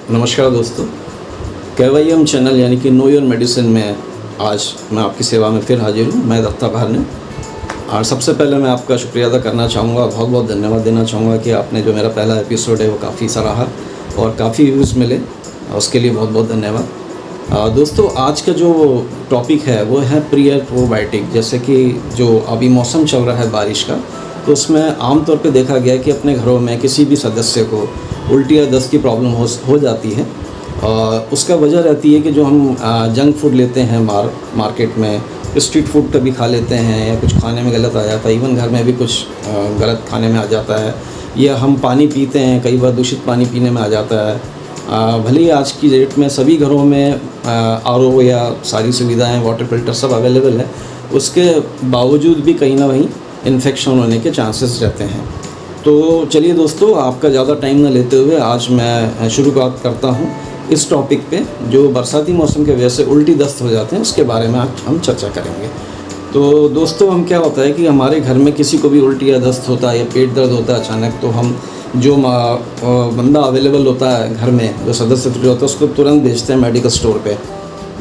नमस्कार दोस्तों, केवाईएम चैनल यानी कि नो योर मेडिसिन में आज मैं आपकी सेवा में फिर हाजिर हूँ। मैं दत्ता भारने। और सबसे पहले मैं आपका शुक्रिया अदा करना चाहूँगा, बहुत बहुत धन्यवाद देना चाहूँगा कि आपने जो मेरा पहला एपिसोड है वो काफ़ी सराहा और काफ़ी व्यूज़ मिले, उसके लिए बहुत बहुत धन्यवाद। दोस्तों, आज का जो टॉपिक है वो है प्री और प्रोबायोटिक। जैसे कि जो अभी मौसम चल रहा है बारिश का, तो उसमें आमतौर पे देखा गया है कि अपने घरों में किसी भी सदस्य को उल्टी या दस्त की प्रॉब्लम हो जाती है। उसका वजह रहती है कि जो हम जंक फूड लेते हैं मार्केट में, स्ट्रीट फूड कभी खा लेते हैं, या कुछ खाने में गलत आ जाता है, इवन घर में भी कुछ गलत खाने में आ जाता है, या हम पानी पीते हैं, कई बार दूषित पानी पीने में आ जाता है। भले ही आज की डेट में सभी घरों में आरओ या सारी सुविधाएं, वाटर फिल्टर सब अवेलेबल है, उसके बावजूद भी कहीं ना कहीं इन्फेक्शन होने के चांसेस रहते हैं। तो चलिए दोस्तों, आपका ज़्यादा टाइम न लेते हुए आज मैं शुरुआत करता हूँ इस टॉपिक पे, जो बरसाती मौसम के वजह से उल्टी दस्त हो जाते हैं उसके बारे में आज हम चर्चा करेंगे। तो दोस्तों, हम क्या होता है कि हमारे घर में किसी को भी उल्टी या दस्त होता है या पेट दर्द होता है अचानक, तो हम जो बंदा अवेलेबल होता है घर में, जो सदस्य होता है, उसको तुरंत भेजते हैं मेडिकल स्टोर पे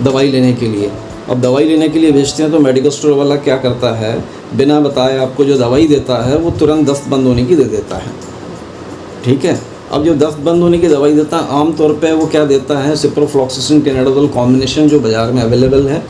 दवाई लेने के लिए। अब दवाई लेने के लिए भेजते हैं तो मेडिकल स्टोर वाला क्या करता है, बिना बताए आपको जो दवाई देता है वो तुरंत दस्त बंद होने की दे देता है। ठीक है। अब जो दस्त बंद होने की दवाई देता है, आमतौर पे वो क्या देता है, सिप्रोफ्लॉक्सासिन टेनाडोल कॉम्बिनेशन जो बाज़ार में अवेलेबल है,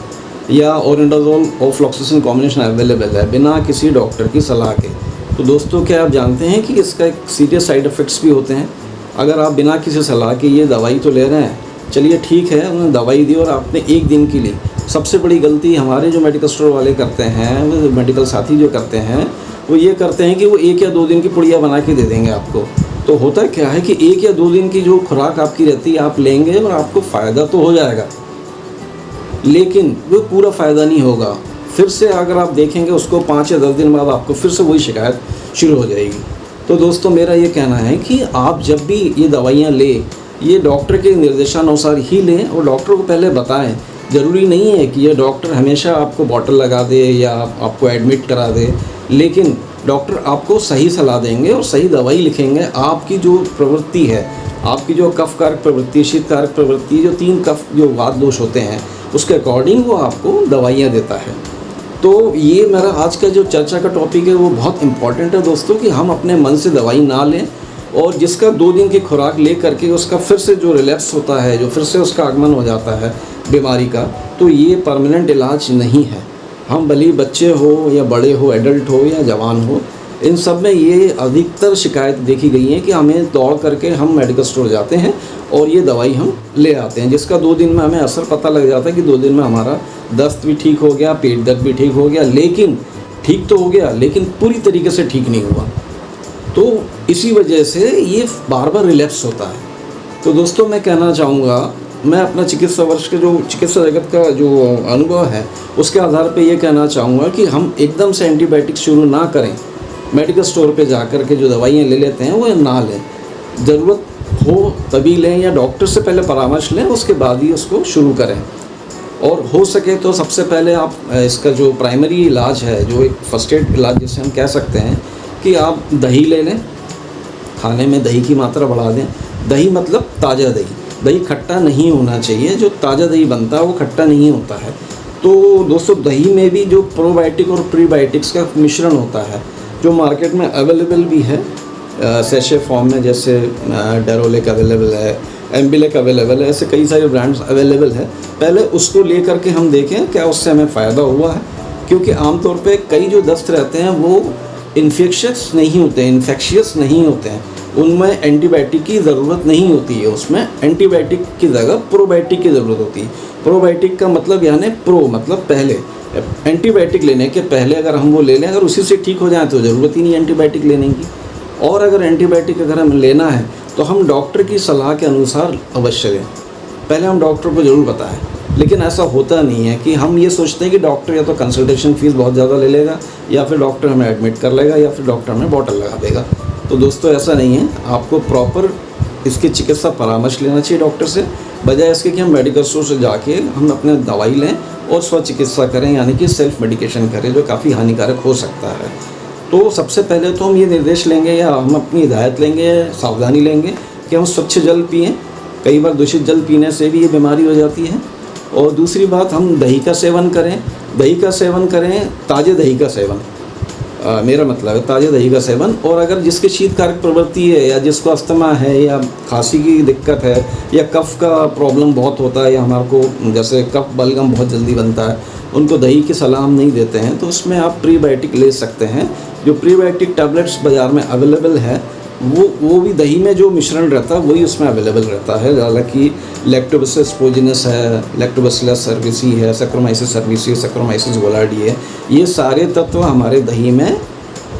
या ओरेंडाजोल ऑफ्लॉक्सासिन कॉम्बिनेशन अवेलेबल है, बिना किसी डॉक्टर की सलाह के। तो दोस्तों, क्या आप जानते हैं कि इसका एक सीरियस साइड इफ़ेक्ट्स भी होते हैं। अगर आप बिना किसी सलाह के ये दवाई तो ले रहे हैं, चलिए ठीक है, उन्होंने दवाई दी और आपने एक दिन के लिए, सबसे बड़ी गलती हमारे जो मेडिकल स्टोर वाले करते हैं, वो मेडिकल साथी जो करते हैं, वो ये करते हैं कि वो 1 या 2 दिन की पुड़िया बना के दे देंगे आपको। तो होता क्या है कि 1 या 2 दिन की जो खुराक आपकी रहती है आप लेंगे और आपको फ़ायदा तो हो जाएगा, लेकिन वो पूरा फ़ायदा नहीं होगा। फिर से अगर आप देखेंगे उसको 5 या 10 दिन बाद आपको फिर से वही शिकायत शुरू हो जाएगी। तो दोस्तों, मेरा ये कहना है कि आप जब भी ये दवाइयाँ लें, ये डॉक्टर के निर्देशानुसार ही लें और डॉक्टर को पहले बताएं। ज़रूरी नहीं है कि ये डॉक्टर हमेशा आपको बॉटल लगा दे या आपको एडमिट करा दे, लेकिन डॉक्टर आपको सही सलाह देंगे और सही दवाई लिखेंगे। आपकी जो प्रवृत्ति है, आपकी जो कफ कारक प्रवृत्ति, शीत कारक प्रवृत्ति, जो 3 कफ जो वात दोष होते हैं, उसके अकॉर्डिंग वो आपको दवाइयाँ देता है। तो ये मेरा आज का जो चर्चा का टॉपिक है वो बहुत इम्पॉर्टेंट है दोस्तों, कि हम अपने मन से दवाई ना लें, और जिसका 2 दिन की खुराक ले करके उसका फिर से जो रिलैप्स होता है, जो फिर से उसका आगमन हो जाता है बीमारी का, तो ये परमानेंट इलाज नहीं है। हम भले बच्चे हो या बड़े हो, एडल्ट हो या जवान हो, इन सब में ये अधिकतर शिकायत देखी गई है कि हमें दौड़ करके हम मेडिकल स्टोर जाते हैं और ये दवाई हम ले आते हैं, जिसका 2 दिन में हमें असर पता लग जाता है कि 2 दिन में हमारा दस्त भी ठीक हो गया, पेट दर्द भी ठीक हो गया, लेकिन ठीक तो हो गया, लेकिन पूरी तरीके से ठीक नहीं हुआ। तो इसी वजह से ये बार बार रिलैप्स होता है। तो दोस्तों, मैं कहना चाहूँगा, मैं अपना चिकित्सा वर्ष के जो चिकित्सा जगत का जो अनुभव है उसके आधार पे ये कहना चाहूँगा कि हम एकदम से एंटीबायोटिक शुरू ना करें। मेडिकल स्टोर पे जा कर के जो दवाइयाँ ले लेते हैं वो ना लें, ज़रूरत हो तभी लें, या डॉक्टर से पहले परामर्श लें, उसके बाद ही उसको शुरू करें। और हो सके तो सबसे पहले आप इसका जो प्राइमरी इलाज है, जो एक फर्स्ट एड इलाज जिसे हम कह सकते हैं, कि आप दही ले लें, खाने में दही की मात्रा बढ़ा दें। दही मतलब ताज़ा दही, दही खट्टा नहीं होना चाहिए। जो ताज़ा दही बनता है वो खट्टा नहीं होता है। तो दोस्तों, दही में भी जो प्रोबायोटिक और प्रीबायोटिक्स का मिश्रण होता है, जो मार्केट में अवेलेबल भी है सैशे फॉर्म में, जैसे डेरोलिक अवेलेबल है, एम्बिलेक अवेलेबल है, ऐसे कई सारे ब्रांड्स अवेलेबल है। पहले उसको ले करके हम देखें क्या उससे हमें फ़ायदा हुआ है, क्योंकि आमतौर पे कई जो दस्त रहते हैं वो इन्फेक्शियस नहीं होते हैं, उनमें एंटीबायोटिक की ज़रूरत नहीं होती है। उसमें एंटीबायोटिक की जगह प्रोबायोटिक की ज़रूरत होती है। प्रोबायोटिक का मतलब यानी प्रो मतलब पहले, एंटीबायोटिक लेने के पहले अगर हम वो ले लें, अगर उसी से ठीक हो जाए तो ज़रूरत ही नहीं एंटीबायोटिक लेने की। और अगर एंटीबायोटिक अगर हमें लेना है तो हम डॉक्टर की सलाह के अनुसार अवश्य लें। पहले हम डॉक्टर को ज़रूर बताएं, लेकिन ऐसा होता नहीं है कि हम ये सोचते हैं कि डॉक्टर या तो कंसल्टेशन फ़ीस बहुत ज़्यादा ले लेगा, या फिर डॉक्टर हमें एडमिट कर लेगा, या फिर डॉक्टर हमें बॉटल लगा देगा। तो दोस्तों, ऐसा नहीं है। आपको प्रॉपर इसकी चिकित्सा परामर्श लेना चाहिए डॉक्टर से, बजाय इसके कि हम मेडिकल स्टोर से जाके हम अपने दवाई लें और स्व चिकित्सा करें, यानी कि सेल्फ मेडिकेशन करें, जो काफ़ी हानिकारक हो सकता है। तो सबसे पहले तो हम ये निर्देश लेंगे या हम अपनी हिदायत लेंगे, सावधानी लेंगे कि हम स्वच्छ जल पिएं। कई बार दूषित जल पीने से भी ये बीमारी हो जाती है। और दूसरी बात, हम दही का सेवन करें, दही का सेवन करें, ताज़े दही का सेवन, मेरा मतलब है ताज़े दही का सेवन। और अगर जिसकी शीतकारक प्रवृत्ति है या जिसको अस्थमा है या खांसी की दिक्कत है या कफ़ का प्रॉब्लम बहुत होता है या हमारे को जैसे कफ बलगम बहुत जल्दी बनता है, उनको दही की सलाह हम नहीं देते हैं, तो उसमें आप प्रीबायोटिक ले सकते हैं। जो प्रीबायोटिक टैबलेट्स बाज़ार में अवेलेबल है वो भी दही में जो मिश्रण रहता है वही उसमें अवेलेबल रहता है। हालांकि लैक्टोबैसिलस स्पोजिनस है, लैक्टोबैसिलस सर्विसी है, सैक्रोमाइसिस सर्विसी, सैक्रोमाइसिस गोलार्डी है, ये सारे तत्व हमारे दही में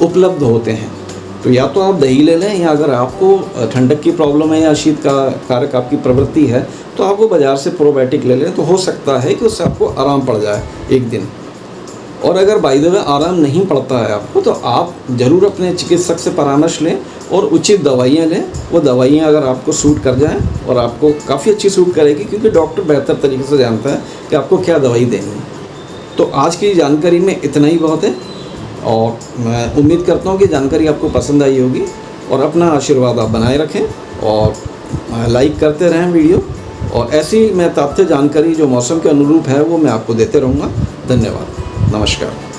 उपलब्ध होते हैं। तो या तो आप दही ले लें, या अगर आपको ठंडक की प्रॉब्लम है या शीत का कारक आपकी प्रवृत्ति है तो आप वो बाज़ार से प्रोबायोटिक ले लें, तो हो सकता है कि उससे आपको आराम पड़ जाए एक दिन। और अगर बाय द वे आराम नहीं पड़ता है आपको, तो आप ज़रूर अपने चिकित्सक से परामर्श लें और उचित दवाइयाँ लें। वो दवाइयाँ अगर आपको सूट कर जाएं, और आपको काफ़ी अच्छी सूट करेगी, क्योंकि डॉक्टर बेहतर तरीके से जानता है कि आपको क्या दवाई देनी है। तो आज की जानकारी में इतना ही बहुत है, और मैं उम्मीद करता हूँ कि जानकारी आपको पसंद आई होगी। और अपना आशीर्वाद आप बनाए रखें और लाइक करते रहें वीडियो, और ऐसी मैं तथ्य जानकारी जो मौसम के अनुरूप है वो मैं आपको देते रहूँगा। धन्यवाद, नमस्कार।